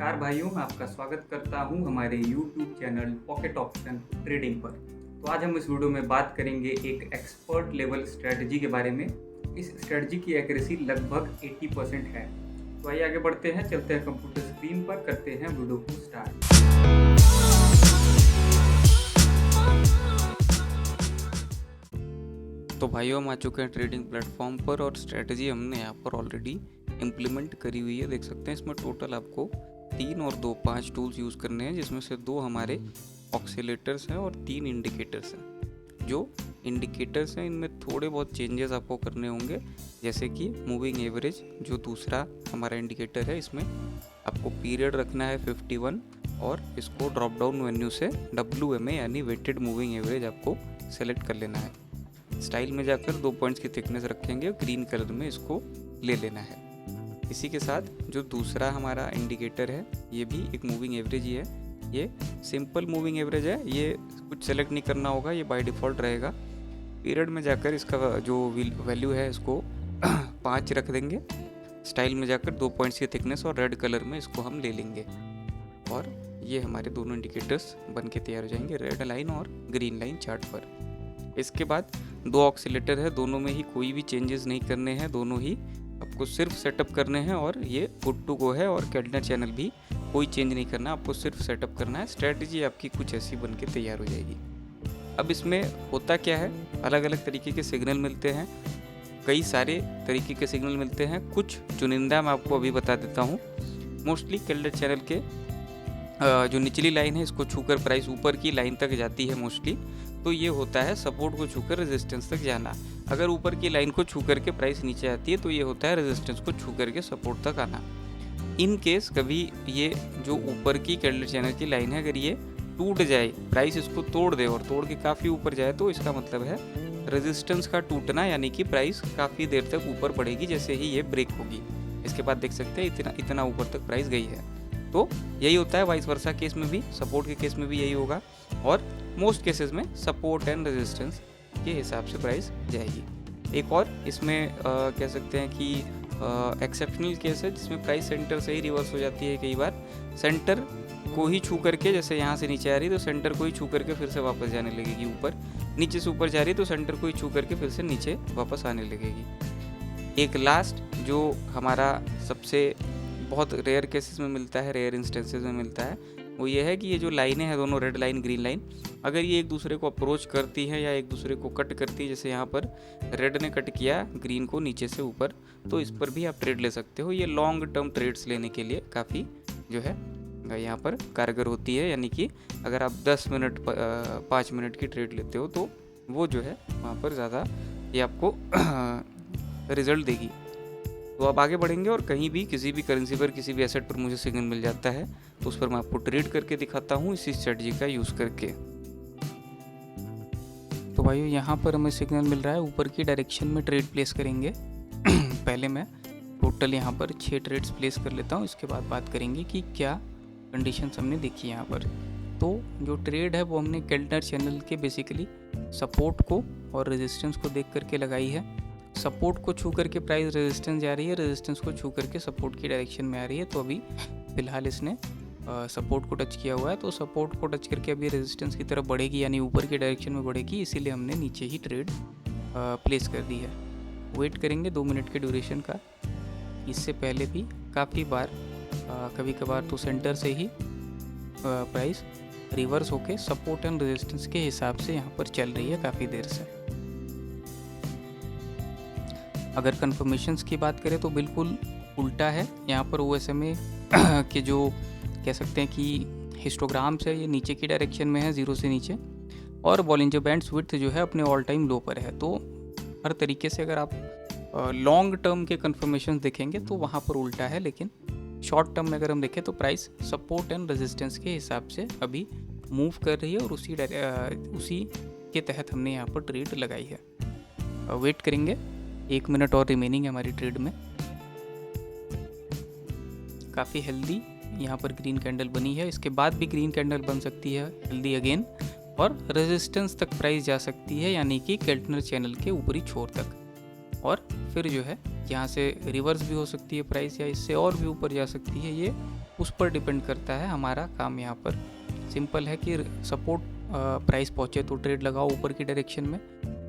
नमस्कार भाइयों, मैं आपका स्वागत करता हूं हमारे YouTube channel pocket option trading पर। तो आज हम इस वीडियो में बात करेंगे एक एक्सपर्ट लेवल स्ट्रेटजी के बारे में। इस स्ट्रेटजी की एक्यूरेसी लगभग 80% है। तो आइए आगे बढ़ते हैं, चलते हैं कंप्यूटर स्क्रीन पर, करते हैं वीडियो को स्टार्ट। तो भाइयों हम आ चुके हैं ट्रेडिंग प्लेटफॉर्म पर और स्ट्रेटजी हमने यहाँ पर ऑलरेडी इम्प्लीमेंट करी हुई है। देख सकते हैं इसमें टोटल आपको 3 और 2 5 टूल्स यूज़ करने हैं, जिसमें से 2 हमारे ऑक्सीलेटर्स हैं और 3 इंडिकेटर्स हैं। जो इंडिकेटर्स हैं इनमें थोड़े बहुत चेंजेस आपको करने होंगे, जैसे कि मूविंग एवरेज जो दूसरा हमारा इंडिकेटर है, इसमें आपको पीरियड रखना है 51 और इसको ड्रॉप डाउन मेन्यू से WMA यानी वेटेड मूविंग एवरेज आपको सेलेक्ट कर लेना है। स्टाइल में जाकर 2 पॉइंट्स की थिकनेस रखेंगे और ग्रीन कलर में इसको ले लेना है। इसी के साथ जो दूसरा हमारा इंडिकेटर है ये भी एक मूविंग एवरेज ही है। ये सिंपल मूविंग एवरेज है, ये कुछ सेलेक्ट नहीं करना होगा, ये बाय डिफ़ॉल्ट रहेगा। पीरियड में जाकर इसका जो वैल्यू है इसको 5 रख देंगे। स्टाइल में जाकर 2 पॉइंट्स की थिकनेस और रेड कलर में इसको हम ले लेंगे और ये हमारे दोनों इंडिकेटर्स बन के तैयार हो जाएंगे, रेड लाइन और ग्रीन लाइन चार्ट पर। इसके बाद 2 ऑक्सीलेटर है, दोनों में ही कोई भी चेंजेस नहीं करने हैं, दोनों ही आपको सिर्फ सेटअप करने हैं और ये गुड टू गो है। और कैलेंडर चैनल भी कोई चेंज नहीं करना, आपको सिर्फ सेटअप करना है। स्ट्रेटजी आपकी कुछ ऐसी बन के तैयार हो जाएगी। अब इसमें होता क्या है, अलग अलग तरीके के सिग्नल मिलते हैं, कई सारे तरीके के सिग्नल मिलते हैं। कुछ चुनिंदा मैं आपको अभी बता देता हूँ। मोस्टली कैलेंडर चैनल के जो निचली लाइन है इसको छूकर प्राइस ऊपर की लाइन तक जाती है मोस्टली, तो ये होता है सपोर्ट को छूकर रेजिस्टेंस तक जाना। अगर ऊपर की लाइन को छू करके प्राइस नीचे आती है तो ये होता है रेजिस्टेंस को छू करके सपोर्ट तक आना। इन केस कभी ये जो ऊपर की कैलेंडर चैनल की लाइन है अगर ये टूट जाए, प्राइस इसको तोड़ दे और तोड़ के काफ़ी ऊपर जाए, तो इसका मतलब है रेजिस्टेंस का टूटना, यानी कि प्राइस काफ़ी देर तक ऊपर बढ़ेगी जैसे ही ये ब्रेक होगी। इसके बाद देख सकते हैं इतना ऊपर तक प्राइस गई है। तो यही होता है वाइस वर्सा केस में भी, सपोर्ट के केस में भी यही होगा और मोस्ट केसेस में सपोर्ट एंड रेजिस्टेंस के हिसाब से प्राइस जाएगी। एक और इसमें कह सकते हैं कि एक्सेप्शनल केस है जिसमें प्राइस सेंटर से ही रिवर्स हो जाती है। कई बार सेंटर को ही छू करके, जैसे यहाँ से नीचे आ रही है तो सेंटर को ही छू करके फिर से वापस जाने लगेगी ऊपर, नीचे से ऊपर जा रही है तो सेंटर को ही छू करके फिर से नीचे वापस आने लगेगी। एक लास्ट जो हमारा सबसे बहुत रेयर केसेस में मिलता है, रेयर इंस्टेंसेस में मिलता है, वो ये है कि ये जो लाइनें हैं दोनों, रेड लाइन ग्रीन लाइन, अगर ये एक दूसरे को अप्रोच करती है या एक दूसरे को कट करती है, जैसे यहाँ पर रेड ने कट किया ग्रीन को नीचे से ऊपर, तो इस पर भी आप ट्रेड ले सकते हो। ये लॉन्ग टर्म ट्रेड्स लेने के लिए काफ़ी जो है यहाँ पर कारगर होती है। यानी कि अगर आप 10 मिनट 5 मिनट की ट्रेड लेते हो तो वो जो है वहाँ पर ज़्यादा ये आपको रिजल्ट देगी। तो आप आगे बढ़ेंगे और कहीं भी किसी भी करेंसी पर, किसी भी एसेट पर मुझे सिग्नल मिल जाता है तो उस पर मैं आपको ट्रेड करके दिखाता हूँ इसी स्ट्रेटजी का यूज़ करके। तो भाइयों यहाँ पर हमें सिग्नल मिल रहा है, ऊपर की डायरेक्शन में ट्रेड प्लेस करेंगे। पहले मैं टोटल यहाँ पर 6 ट्रेड्स प्लेस कर लेता हूँ, इसके बाद बात करेंगे कि क्या कंडीशंस हमने देखी यहाँ पर। तो जो ट्रेड है वो हमने कैलेंडर चैनल के बेसिकली सपोर्ट को और रेजिस्टेंस को देख करके लगाई है। सपोर्ट को छू करके प्राइस रेजिस्टेंस जा रही है, रेजिस्टेंस को छू करके सपोर्ट की डायरेक्शन में आ रही है। तो अभी फ़िलहाल इसने सपोर्ट को टच किया हुआ है, तो सपोर्ट को टच करके अभी रेजिस्टेंस की तरफ बढ़ेगी, यानी ऊपर की डायरेक्शन में बढ़ेगी, इसीलिए हमने नीचे ही ट्रेड प्लेस कर दी है। वेट करेंगे 2 मिनट के ड्यूरेशन का। इससे पहले भी काफ़ी बार कभी कभार तो सेंटर से ही प्राइस रिवर्स होके सपोर्ट एंड रेजिस्टेंस के हिसाब से यहाँ पर चल रही है काफ़ी देर से। अगर कन्फर्मेशंस की बात करें तो बिल्कुल उल्टा है। यहाँ पर OSMA के जो कह सकते हैं कि हिस्टोग्राम्स है ये नीचे की डायरेक्शन में है, 0 से नीचे, और बॉलिंजर बैंड्स विड्थ जो है अपने ऑल टाइम लो पर है। तो हर तरीके से अगर आप लॉन्ग टर्म के कन्फर्मेशंस देखेंगे तो वहाँ पर उल्टा है, लेकिन शॉर्ट टर्म में अगर हम देखें तो प्राइस सपोर्ट एंड रेजिस्टेंस के हिसाब से अभी मूव कर रही है और उसी के तहत हमने यहाँ पर ट्रेड लगाई है। वेट करेंगे, 1 मिनट और रिमेनिंग है हमारी ट्रेड में। काफ़ी हेल्दी यहाँ पर ग्रीन कैंडल बनी है, इसके बाद भी ग्रीन कैंडल बन सकती है हेल्दी अगेन, और रेजिस्टेंस तक प्राइस जा सकती है, यानी कि कैलेंडर चैनल के ऊपरी छोर तक। और फिर जो है यहाँ से रिवर्स भी हो सकती है प्राइस, या इससे और भी ऊपर जा सकती है, ये उस पर डिपेंड करता है। हमारा काम यहाँ पर सिंपल है कि सपोर्ट प्राइस पहुँचे तो ट्रेड लगाओ ऊपर की डायरेक्शन में,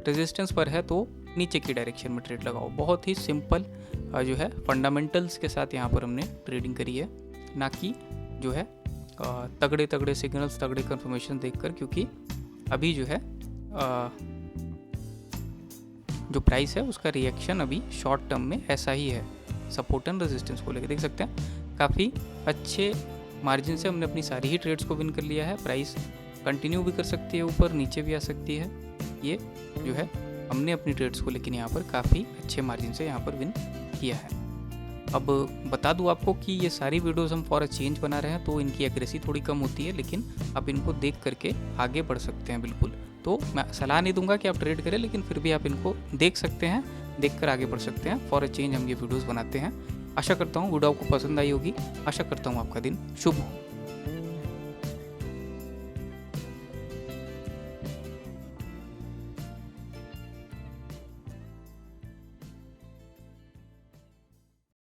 रेजिस्टेंस पर है तो नीचे की डायरेक्शन में ट्रेड लगाओ। बहुत ही सिंपल जो है फंडामेंटल्स के साथ यहाँ पर हमने ट्रेडिंग करी है, ना कि जो है तगड़े तगड़े सिग्नल्स, तगड़े कंफर्मेशन देखकर, क्योंकि अभी जो है जो प्राइस है उसका रिएक्शन अभी शॉर्ट टर्म में ऐसा ही है, सपोर्ट एंड रेजिस्टेंस को लेकर। देख सकते हैं काफ़ी अच्छे मार्जिन से हमने अपनी सारी ही ट्रेड्स को विन कर लिया है। प्राइस कंटिन्यू भी कर सकती है, ऊपर नीचे भी आ सकती है। ये जो है हमने अपनी ट्रेड्स को लेकिन यहाँ पर काफ़ी अच्छे मार्जिन से यहाँ पर विन किया है। अब बता दूँ आपको कि ये सारी वीडियोस हम फॉर अ चेंज बना रहे हैं, तो इनकी एक्यूरेसी थोड़ी कम होती है, लेकिन आप इनको देख करके आगे बढ़ सकते हैं बिल्कुल। तो मैं सलाह नहीं दूंगा कि आप ट्रेड करें, लेकिन फिर भी आप इनको देख सकते हैं, देख कर आगे बढ़ सकते हैं। फॉर अ चेंज हम ये वीडियोज़ बनाते हैं। आशा करता हूँ वीडियो आपको पसंद आई होगी। आशा करता हूँ आपका दिन शुभ हो।